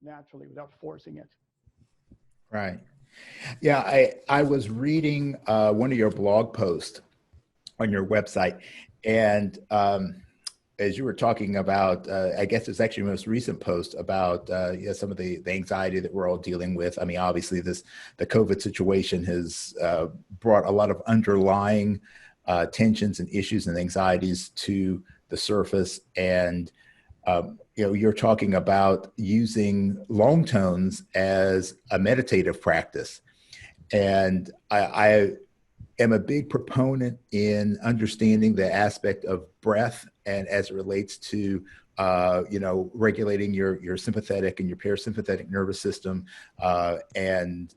naturally without forcing it. Right. Yeah, I was reading one of your blog posts on your website, and as you were talking about, I guess it's actually your most recent post about some of the anxiety that we're all dealing with. I mean, obviously, the COVID situation has brought a lot of underlying tensions and issues and anxieties to the surface, and you're talking about using long tones as a meditative practice. And I am a big proponent in understanding the aspect of breath and as it relates to regulating your sympathetic and your parasympathetic nervous system, and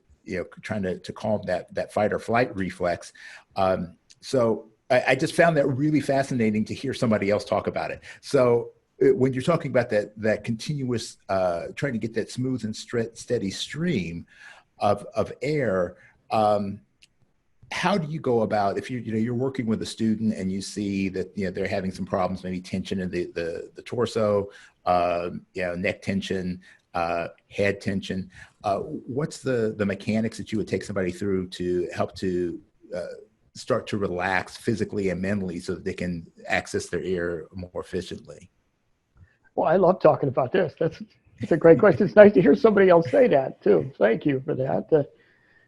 trying to calm that fight or flight reflex. So I just found that really fascinating to hear somebody else talk about it. So when you're talking about that continuous, trying to get that smooth and steady stream of air, how do you go about if you're working with a student and you see that they're having some problems, maybe tension in the torso, neck tension, head tension? What's the mechanics that you would take somebody through to help to start to relax physically and mentally so that they can access their air more efficiently? Well, I love talking about this. That's a great question. It's nice to hear somebody else say that too. Thank you for that.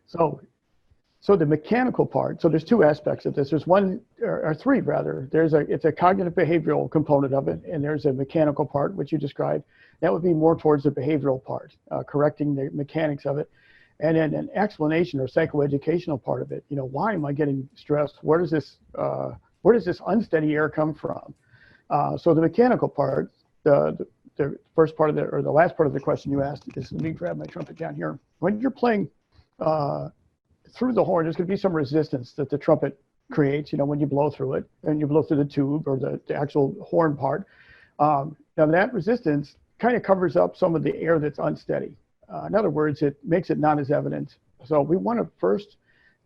So the mechanical part, so there's two aspects of this. There's one, or three rather. It's a cognitive behavioral component of it, and there's a mechanical part, which you described. That would be more towards the behavioral part, correcting the mechanics of it. And then an explanation or psychoeducational part of it. Why am I getting stressed? Where does this unsteady air come from? So the mechanical part, the first part of the last part of the question you asked is, let me grab my trumpet down here. When you're playing through the horn, there's going to be some resistance that the trumpet creates, when you blow through it and you blow through the tube or the actual horn part. Now that resistance kind of covers up some of the air that's unsteady. In other words, it makes it not as evident. So we want to first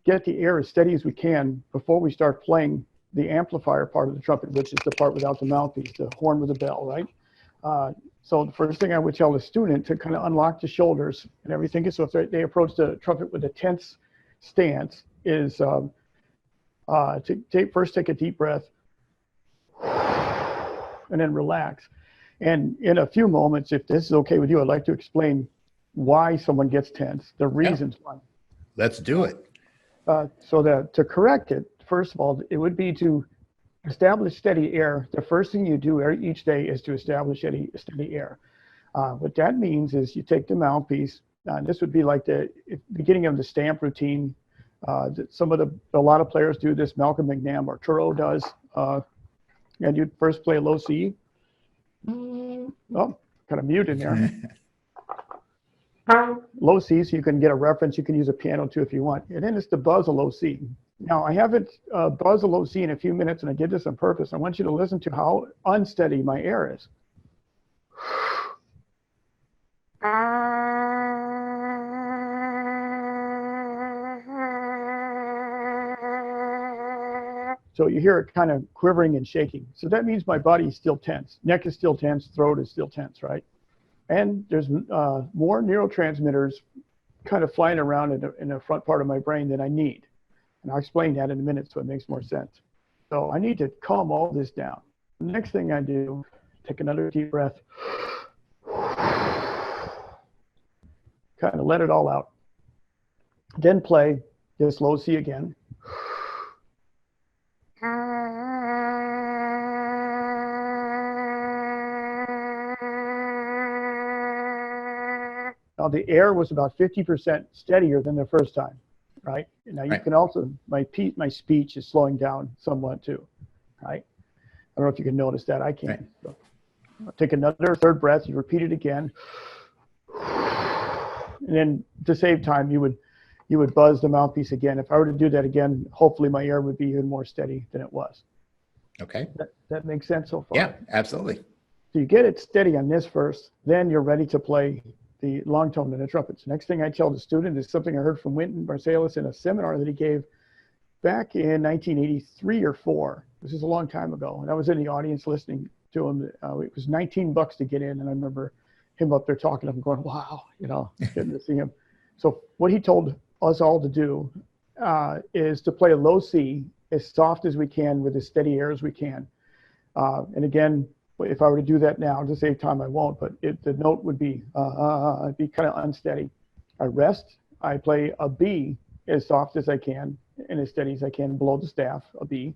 get the air as steady as we can before we start playing the amplifier part of the trumpet, which is the part without the mouthpiece, the horn with a bell, right? So the first thing I would tell the student to kind of unlock the shoulders and everything is, so if they approach the trumpet with a tense stance, is to first take a deep breath and then relax. And in a few moments, if this is okay with you, I'd like to explain why someone gets tense, the reasons why. Let's do it. So to correct it, first of all, it would be to establish steady air. The first thing you do each day is to establish steady air. What that means is you take the mouthpiece. This would be like the beginning of the stamp routine. A lot of players do this. Malcolm McNabb or Turo does. And you'd first play a low C. Oh, kind of mute in there. Low C, so you can get a reference. You can use a piano too if you want. And then it's to buzz a low C. Now, I haven't buzzed a low C in a few minutes, and I did this on purpose. I want you to listen to how unsteady my air is. So you hear it kind of quivering and shaking. So that means my body is still tense. Neck is still tense. Throat is still tense, right? And there's more neurotransmitters kind of flying around in the front part of my brain than I need. And I'll explain that in a minute so it makes more sense. So I need to calm all this down. The next thing I do, take another deep breath. Kind of let it all out. Then play this low C again. Now the air was about 50% steadier than the first time, right? Now you can also, my speech is slowing down somewhat too, right? I don't know if you can notice that, I can't. So I'll take another third breath, you repeat it again. And then to save time, you would buzz the mouthpiece again. If I were to do that again, hopefully my air would be even more steady than it was. Okay. That makes sense so far? Yeah, absolutely. So you get it steady on this first, then you're ready to play the long tone and the trumpets. Next thing I tell the student is something I heard from Wynton Marsalis in a seminar that he gave back in 1983 or 4. This is a long time ago. And I was in the audience listening to him. It was $19 to get in. And I remember him up there talking. I'm going, wow, getting to see him. So what he told us all to do is to play a low C as soft as we can with as steady air as we can. And again, if I were to do that now to save time, I won't, but the note would be, it'd be kind of unsteady. I rest, I play a B as soft as I can and as steady as I can below the staff, a B,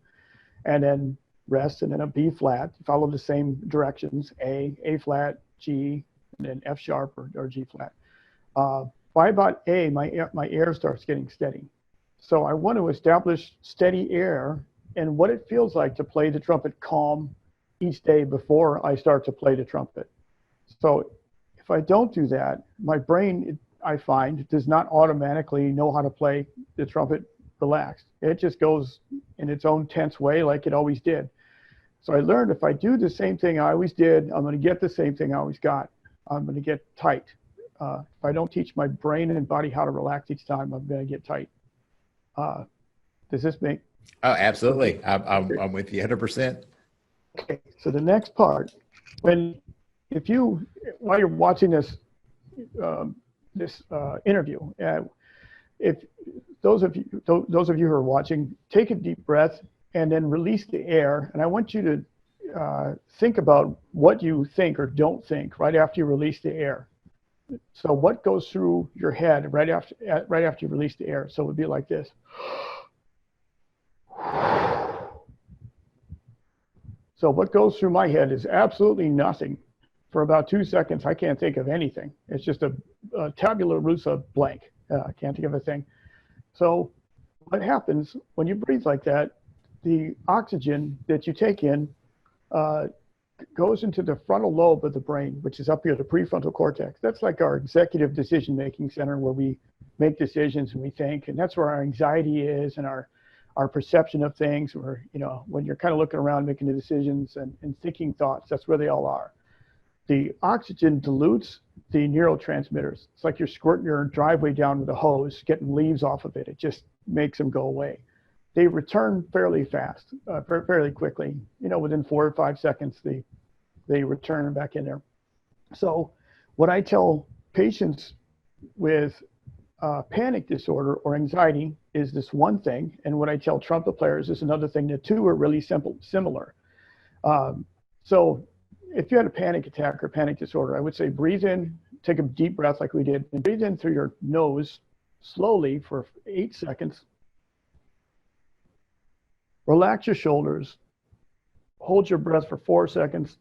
and then rest, and then a B flat, follow the same directions, A flat, G, and then F sharp or G flat. By about A, my air starts getting steady. So I want to establish steady air and what it feels like to play the trumpet calm each day before I start to play the trumpet. So if I don't do that, my brain, I find, does not automatically know how to play the trumpet relaxed. It just goes in its own tense way like it always did. So I learned if I do the same thing I always did, I'm going to get the same thing I always got. I'm going to get tight. If I don't teach my brain and body how to relax each time, I'm going to get tight. Does this make? Oh, absolutely. I'm with you 100%. Okay. So the next part, while you're watching this interview, if those of you who are watching, take a deep breath and then release the air. And I want you to think about what you think or don't think right after you release the air. So what goes through your head right after you release the air? So it would be like this. So what goes through my head is absolutely nothing. For about 2 seconds, I can't think of anything. It's just a tabula rasa blank. I can't think of a thing. So what happens when you breathe like that, the oxygen that you take in goes into the frontal lobe of the brain, which is up here, the prefrontal cortex. That's like our executive decision-making center where we make decisions and we think, and that's where our anxiety is and our perception of things, where, when you're kind of looking around making the decisions and thinking thoughts, that's where they all are. The oxygen dilutes the neurotransmitters. It's like you're squirting your driveway down with a hose, getting leaves off of it. It just makes them go away. They return fairly fast, fairly quickly. Within 4 or 5 seconds, they return back in there. So what I tell patients with panic disorder or anxiety is this one thing, and what I tell trumpet players is another thing. The two are really similar. So if you had a panic attack or panic disorder, I would say breathe in, take a deep breath like we did, and breathe in through your nose slowly for 8 seconds. Relax your shoulders, hold your breath for 4 seconds,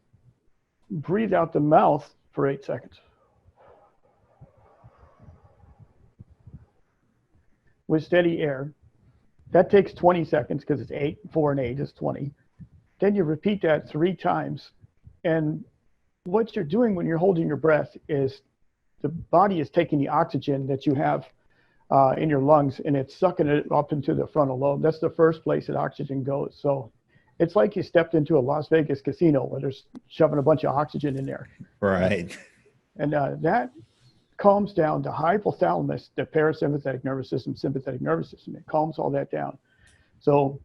breathe out the mouth for 8 seconds. With steady air. That takes 20 seconds because it's 8, 4 and 8 is 20. Then you repeat that 3 times. And what you're doing when you're holding your breath is the body is taking the oxygen that you have in your lungs and it's sucking it up into the frontal lobe. That's the first place that oxygen goes. So it's like you stepped into a Las Vegas casino where there's shoving a bunch of oxygen in there. Right. And that calms down the hypothalamus, the parasympathetic nervous system, sympathetic nervous system. It calms all that down. So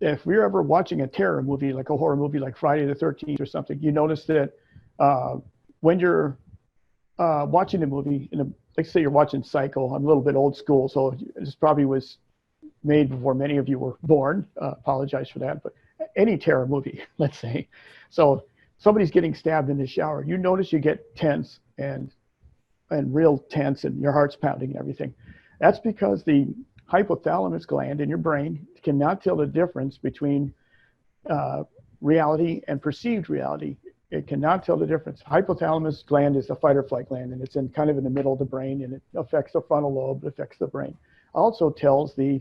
if we're ever watching a terror movie, like a horror movie like Friday the 13th or something, you notice that when you're watching the movie, like say you're watching Psycho, I'm a little bit old school, so this probably was made before many of you were born. Apologize for that, but any terror movie, let's say. So somebody's getting stabbed in the shower. You notice you get tense and real tense and your heart's pounding and everything. That's because the hypothalamus gland in your brain cannot tell the difference between reality and perceived reality. It cannot tell the difference. Hypothalamus gland is the fight or flight gland, and it's in kind of in the middle of the brain, and it affects the frontal lobe, it affects the brain. Also tells the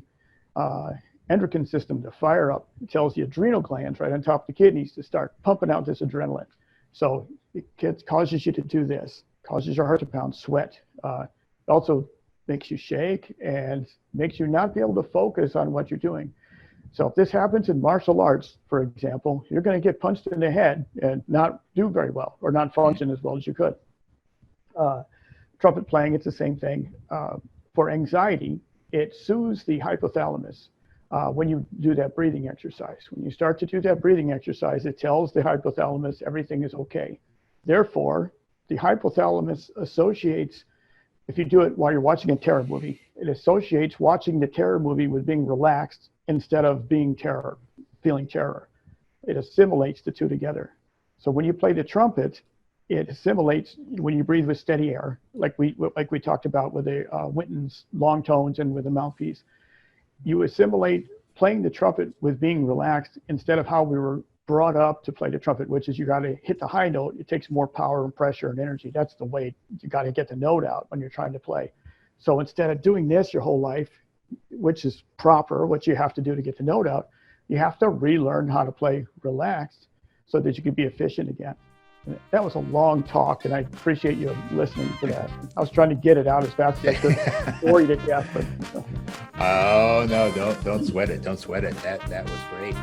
endocrine system to fire up. It tells the adrenal glands right on top of the kidneys to start pumping out this adrenaline. So it causes you to do this, causes your heart to pound, sweat. It also makes you shake and makes you not be able to focus on what you're doing. So if this happens in martial arts, for example, you're going to get punched in the head and not do very well or not function as well as you could. Trumpet playing, it's the same thing. For anxiety, it soothes the hypothalamus when you do that breathing exercise. When you start to do that breathing exercise, it tells the hypothalamus everything is okay. Therefore, the hypothalamus associates, if you do it while you're watching a terror movie, it associates watching the terror movie with being relaxed instead of feeling terror. It assimilates the two together. So when you play the trumpet, it assimilates when you breathe with steady air, like we talked about with the Winton's long tones and with the mouthpiece. You assimilate playing the trumpet with being relaxed instead of how we were brought up to play the trumpet, which is you got to hit the high note. It takes more power and pressure and energy. That's the way you got to get the note out when you're trying to play. So instead of doing this your whole life, which is proper, what you have to do to get the note out, you have to relearn how to play relaxed so that you can be efficient again. And that was a long talk, and I appreciate you listening to that. I was trying to get it out as fast as I could before you to death, but. Oh no! Don't sweat it. Don't sweat it. That was great.